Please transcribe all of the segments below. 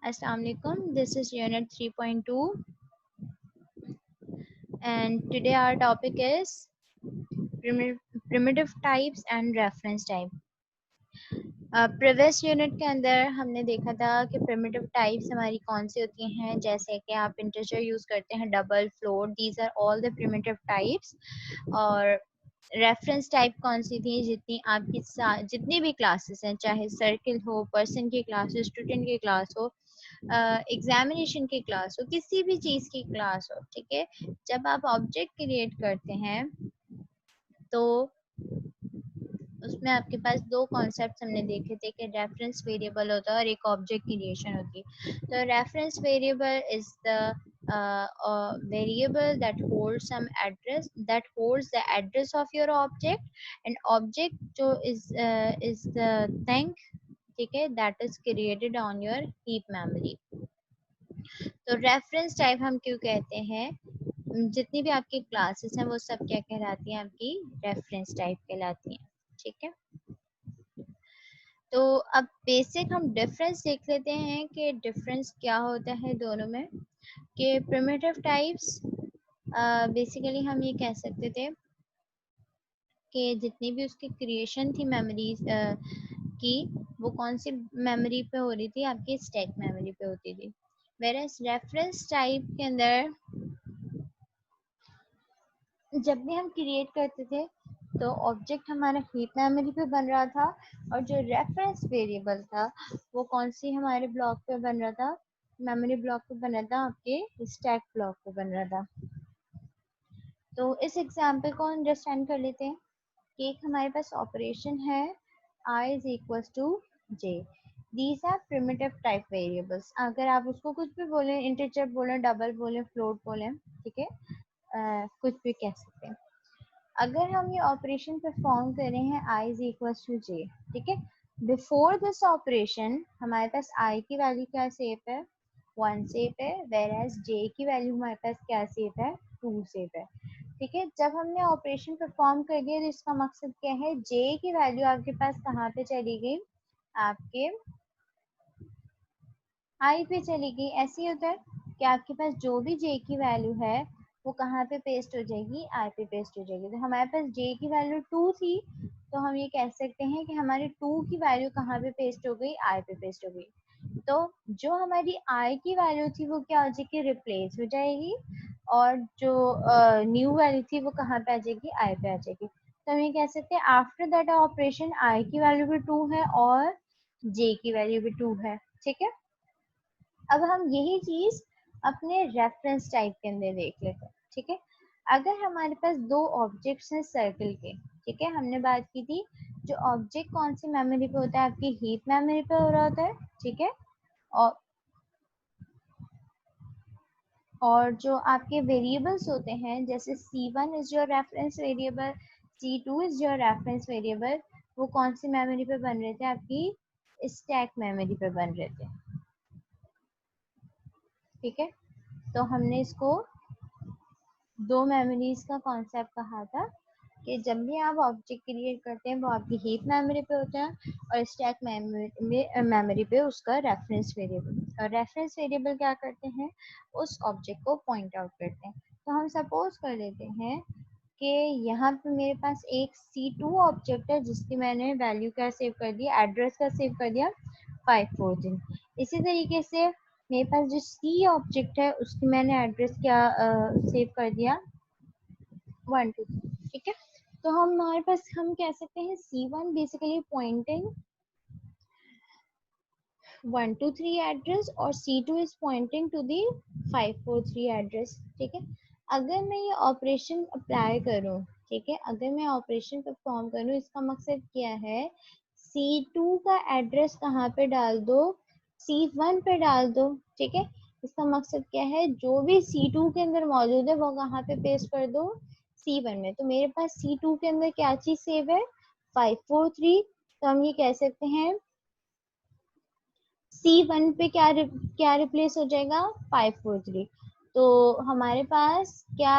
Assalamualaikum. This is Unit 3.2 and today our topic is primitive types and reference type. Previous unit के अंदर हमने देखा था कि प्रिमिटिव टाइप्स हमारी कौन सी होती हैं, जैसे कि आप इंटीजर यूज़ करते हैं, double, float, these are all the primitive types. और रेफरेंस टाइप कौन सी थी, जितनी भी क्लासेस हैं, चाहे सर्किल हो, पर्सन की क्लास हो, स्टूडेंट की क्लास हो, एग्जामिनेशन की क्लास हो, किसी भी चीज़ की क्लास हो, ठीक है। जब आप ऑब्जेक्ट क्रिएट करते हैं तो उसमें आपके पास दो कॉन्सेप्ट हमने देखे थे कि रेफरेंस वेरिएबल होता है और एक ऑब्जेक्ट क्रिएशन होती है। तो reference variable is the variable that holds some address, that holds the address of your object, and object जो is the thing, ठीक है, that is created on your heap memory। तो रेफरेंस टाइप हम क्यों कहते हैं, जितनी भी आपकी क्लासेस हैं वो सब क्या कहलाती हैं, आपकी रेफरेंस टाइप कहलाती हैं, ठीक है। तो अब बेसिक हम डिफरेंस देख लेते हैं कि डिफरेंस क्या होता है दोनों में। कि प्रिमिटिव टाइप्स बेसिकली हम ये कह सकते थे कि जितनी भी उसकी क्रिएशन थी मेमोरीज की, वो कौन सी मेमोरी पे हो रही थी, आपकी स्टैक मेमोरी पे होती थी। वेरएस रेफरेंस टाइप के अंदर जब भी हम क्रिएट करते थे तो ऑब्जेक्ट हमारा हीप मेमोरी पे बन रहा था, और जो रेफरेंस वेरिएबल था वो कौन सी हमारे ब्लॉक पे बन रहा था, मेमोरी ब्लॉक पे बन रहा था, आपके स्टैक ब्लॉक पे बन रहा था। तो इस एग्जांपल को अंडरस्टैंड कर लेते हैं कि एक हमारे पास ऑपरेशन है i is equal to j। These are primitive type variables. अगर आप उसको कुछ भी बोलें, इंटीजर बोलें, डबल बोलें, फ्लोट बोलें, ठीक है, कुछ भी कह सकते हैं। अगर हम ये ऑपरेशन परफॉर्म कर रहे हैं i is equal to j, ठीक है, बिफोर दिस ऑपरेशन हमारे पास i की वैल्यू क्या सेव है, 1 सेव है, वेर एज j की वैल्यू हमारे पास क्या सेव है, 2 सेव है, ठीक है। जब हमने ऑपरेशन परफॉर्म कर दिया तो इसका मकसद क्या है, j की वैल्यू आपके पास कहाँ पे चली गई, आपके i पे चली गई। ऐसे ही होता है कि आपके पास जो भी j की वैल्यू है वो कहाँ पे पेस्ट हो जाएगी, i पे पेस्ट हो जाएगी। तो हमारे पास j की वैल्यू 2 थी, तो हम ये कह सकते हैं कि हमारी 2 की वैल्यू कहाँ पे पेस्ट हो गई, i पे पेस्ट हो गई। तो जो हमारी i की वैल्यू थी वो क्या हो जाएगी, रिप्लेस हो जाएगी, और जो न्यू वैल्यू थी वो कहाँ पे आ जाएगी, i पे आ जाएगी। तो हम ये कह सकते हैं आफ्टर दैट ऑपरेशन i की वैल्यू भी 2 है और j की वैल्यू भी 2 है, ठीक है। अब हम यही चीज अपने रेफरेंस टाइप के अंदर देख लेते हैं, ठीक है। अगर हमारे पास दो ऑब्जेक्ट्स हैं सर्कल के, ठीक है, हमने बात की थी जो ऑब्जेक्ट कौन सी मेमोरी पे होता है, आपकी हीप मेमोरी पे हो रहा होता है, ठीक है। और जो आपके वेरिएबल्स होते हैं, जैसे C1 is your reference variable, C2 is your reference variable, वो कौन सी मेमोरी पे बन रहे थे, आपकी स्टैक मेमोरी पे बन रहे थे, ठीक है। तो हमने इसको दो मेमोरीज का कॉन्सेप्ट कहा था कि जब भी आप ऑब्जेक्ट क्रिएट करते हैं वो आपकी हीप मेमोरी पे होता है और स्टैक मेमोरी पे उसका रेफरेंस वेरिएबल। और रेफरेंस वेरिएबल क्या करते हैं, उस ऑब्जेक्ट को पॉइंट आउट करते हैं। तो हम सपोज कर लेते हैं कि यहाँ पे मेरे पास एक C2 ऑब्जेक्ट है जिसकी मैंने वैल्यू क्या सेव कर दिया, एड्रेस का सेव कर दिया 543। इसी तरीके से मेरे पास जो C ऑब्जेक्ट है उसकी मैंने एड्रेस क्या सेव कर दिया 1 2 3, ठीक है। तो हमारे पास हम कह सकते हैं C1 बेसिकली पॉइंटिंग 123 एड्रेस और C2 is pointing to the 543 address, ठीक है। अगर मैं ये ऑपरेशन अप्लाई करूं, ठीक है, अगर मैं ऑपरेशन परफॉर्म करूं, इसका मकसद क्या है, C2 का एड्रेस कहाँ पे डाल दो, C1 पे डाल दो, ठीक है। इसका मकसद क्या है, जो भी C2 के अंदर मौजूद है वो कहाँ पे पेस्ट कर दो, C1 में। तो मेरे पास C2 के अंदर क्या चीज सेव है, 543। तो हम ये कह सकते हैं C1 पे क्या रिप्लेस हो जाएगा, 543। तो हमारे पास क्या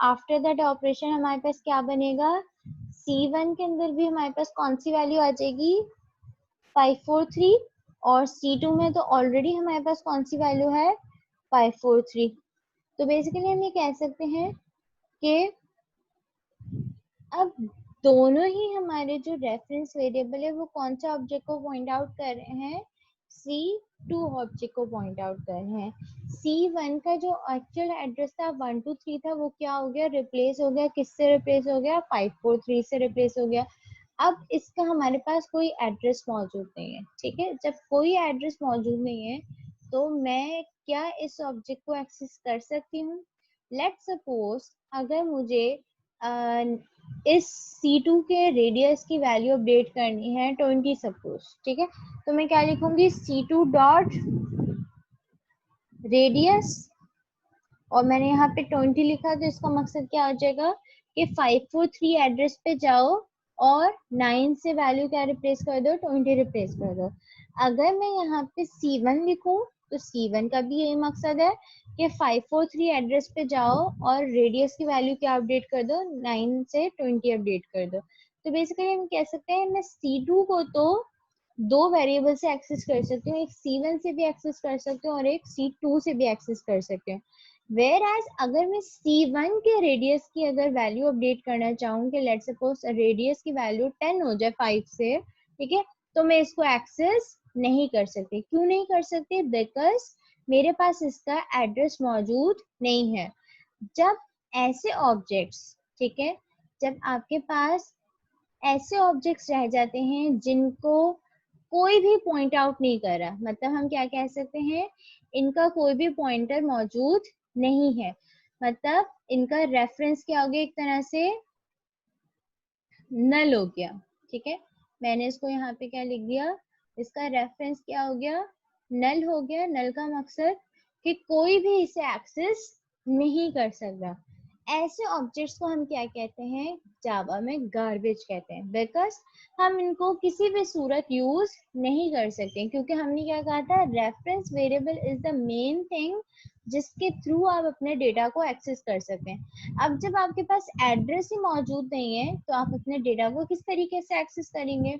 आफ्टर दैट ऑपरेशन हमारे पास क्या बनेगा, C1 के अंदर भी हमारे पास कौन सी वैल्यू आ जाएगी, 543, और C2 में तो ऑलरेडी हमारे पास कौन सी वैल्यू है 543। तो बेसिकली हम ये कह सकते हैं कि अब दोनों ही हमारे जो रेफरेंस वेरिएबल है वो कौन सा ऑब्जेक्ट को पॉइंट आउट कर रहे हैं, C2 ऑब्जेक्ट को पॉइंट आउट कर रहे हैं। C1 का जो एक्चुअल एड्रेस था 123 था, वो क्या हो गया, रिप्लेस हो गया, किससे रिप्लेस हो गया, 543 से रिप्लेस हो गया। अब इसका हमारे पास कोई एड्रेस मौजूद नहीं है, ठीक है। जब कोई एड्रेस मौजूद नहीं है तो मैं क्या इस ऑब्जेक्ट को एक्सेस कर सकती हूँ। लेट्स सपोज अगर मुझे इस C2 के रेडियस की वैल्यू अपडेट करनी है 20 सपोज, ठीक है। तो मैं क्या लिखूंगी, C2 डॉट रेडियस, और मैंने यहाँ पे 20 लिखा, तो इसका मकसद क्या हो जाएगा कि 543 एड्रेस पे जाओ और 9 से वैल्यू क्या रिप्लेस कर दो, 20 रिप्लेस कर दो। अगर मैं यहाँ पे C1 लिखूं तो C1 का भी यही मकसद है कि 543 एड्रेस पे जाओ और रेडियस की वैल्यू क्या अपडेट कर दो, 9 से 20 अपडेट कर दो। तो बेसिकली हम कह सकते हैं मैं C2 को तो दो वेरिएबल से एक्सेस कर सकती हूँ, एक C1 से भी एक्सेस कर सकती हूँ और एक C2 से भी एक्सेस कर सकती हूँ। वेयर एज अगर मैं C1 के रेडियस की अगर वैल्यू अपडेट करना चाहूँ कि लेट्स सपोज रेडियस की वैल्यू 10 हो जाए 5 से, ठीक है, तो मैं इसको एक्सेस नहीं कर सकती। क्यों नहीं कर सकती, बिकॉज मेरे पास इसका एड्रेस मौजूद नहीं है। जब ऐसे ऑब्जेक्ट्स, ठीक है, जब आपके पास ऐसे ऑब्जेक्ट्स रह जाते हैं जिनको कोई भी पॉइंट आउट नहीं कर रहा, मतलब हम क्या कह सकते हैं, इनका कोई भी पॉइंटर मौजूद नहीं है, मतलब इनका रेफरेंस क्या हो गया, एक तरह से नल हो गया, ठीक है। मैंने इसको यहाँ पे क्या लिख दिया, इसका रेफरेंस क्या हो गया, नल हो गया। नल का मकसद कि कोई भी इसे एक्सेस नहीं कर सकता। ऐसे ऑब्जेक्ट्स को हम क्या कहते हैं, जावा में गार्बेज कहते हैं, बिकॉज हम इनको किसी भी सूरत यूज नहीं कर सकते, क्योंकि हमने क्या कहा था, reference variable is the main thing जिसके थ्रू आप अपने डेटा को एक्सेस कर सकते हैं। अब जब आपके पास एड्रेस ही मौजूद नहीं है तो आप अपने डेटा को किस तरीके से एक्सेस करेंगे।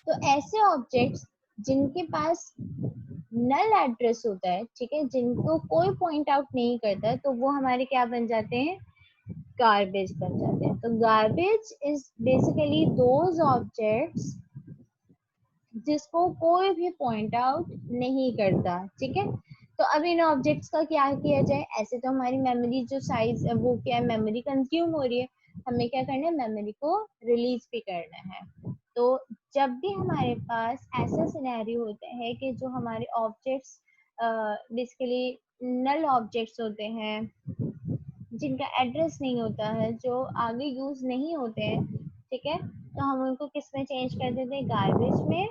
तो ऐसे ऑब्जेक्ट्स जिनके पास नल एड्रेस होता है, ठीक है, जिनको कोई पॉइंट आउट नहीं करता, तो वो हमारे क्या बन जाते हैं, गार्बेज बन जाते हैं। तो garbage is basically those objects जिसको कोई भी पॉइंट आउट नहीं करता, ठीक है। तो अब इन ऑब्जेक्ट्स का क्या किया जाए, ऐसे तो हमारी मेमोरी जो साइज वो क्या है, मेमोरी कंज्यूम हो रही है, हमें क्या करना है, मेमोरी को रिलीज भी करना है। तो जब भी हमारे पास ऐसा सिनेरियो होता है कि जो हमारे ऑब्जेक्ट्स बेसिकली नल ऑब्जेक्ट्स होते हैं, जिनका एड्रेस नहीं होता है, जो आगे यूज नहीं होते हैं, ठीक है, तो हम उनको किस में चेंज कर देते हैं, गार्बेज में,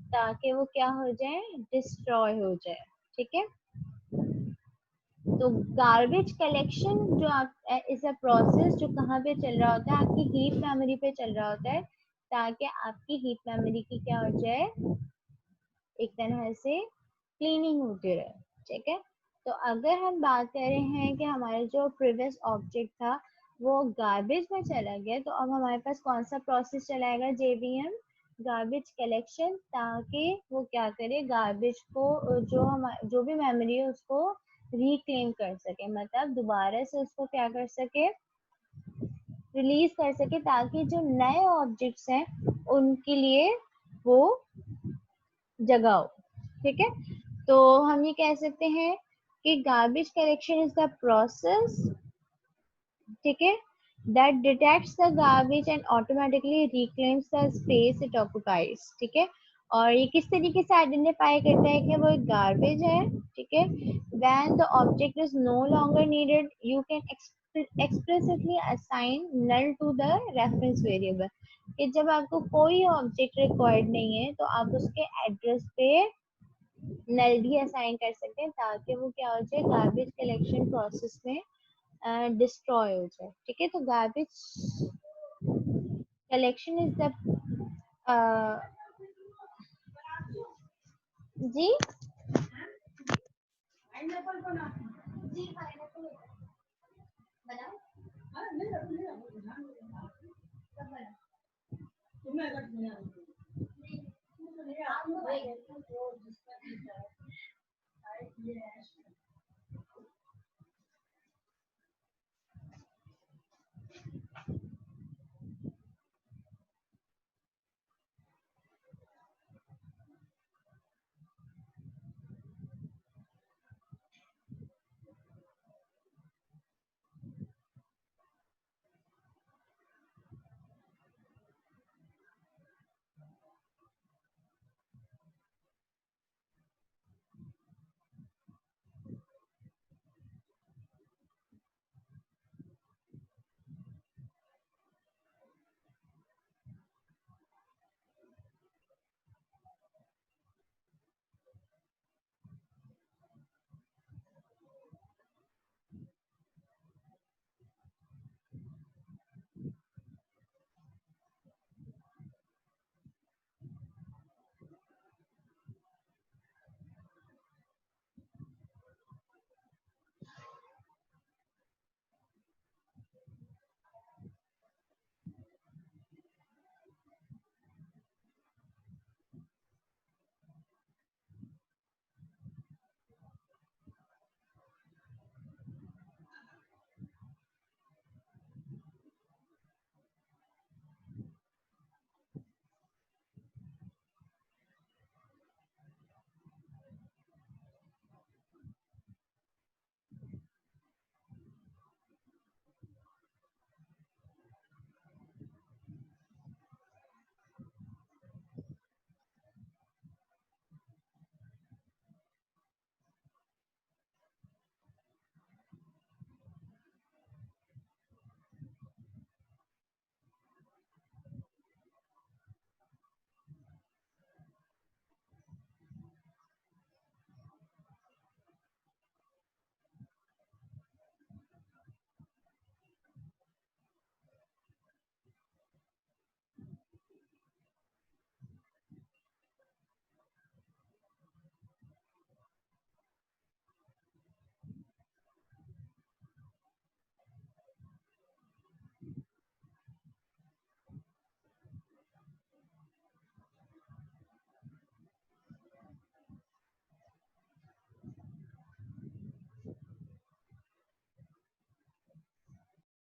ताकि वो क्या हो जाए, डिस्ट्रॉय हो जाए, ठीक है। तो गार्बेज कलेक्शन जो आप इज अ प्रोसेस जो कहाँ पे चल रहा होता है, आपकी हीट मेमोरी पे चल रहा होता है, ताकि आपकी हीट मेमोरी की क्या हो जाए, एक तरह से क्लीनिंग होती रहे, ठीक है। तो अगर हम बात कर रहे हैं कि हमारा जो प्रीवियस ऑब्जेक्ट था वो गार्बेज में चला गया, तो अब हमारे पास कौन सा प्रोसेस चलाएगा, JVM गार्बेज कलेक्शन, ताकि वो क्या करे, गार्बेज को जो भी मेमोरी है उसको रिक्लेम कर सके, मतलब दोबारा से उसको क्या कर सके, रिलीज कर सके, ताकि जो नए ऑब्जेक्ट्स हैं उनके लिए वो जगह हो, ठीक है। तो हम ये कह सकते हैं कि garbage collection is the process, ठीक है, that detects the garbage and automatically reclaims the space it occupies, ठीक है। और ये किस तरीके से आइडेंटिफाई करता है कि वो एक गार्बेज है, ठीक है, when the object is no longer needed you can explicitly assign null to the reference variable, कि जब आपको कोई ऑब्जेक्ट रिक्वायर्ड नहीं है तो आप उसके एड्रेस पे नल भी असाइन कर सकते हैं, ताकि वो क्या हो जाए, गार्बेज कलेक्शन प्रोसेस में डिस्ट्रॉय हो जाए, ठीक है। तो गार्बेज कलेक्शन इज द जी जी बनाओ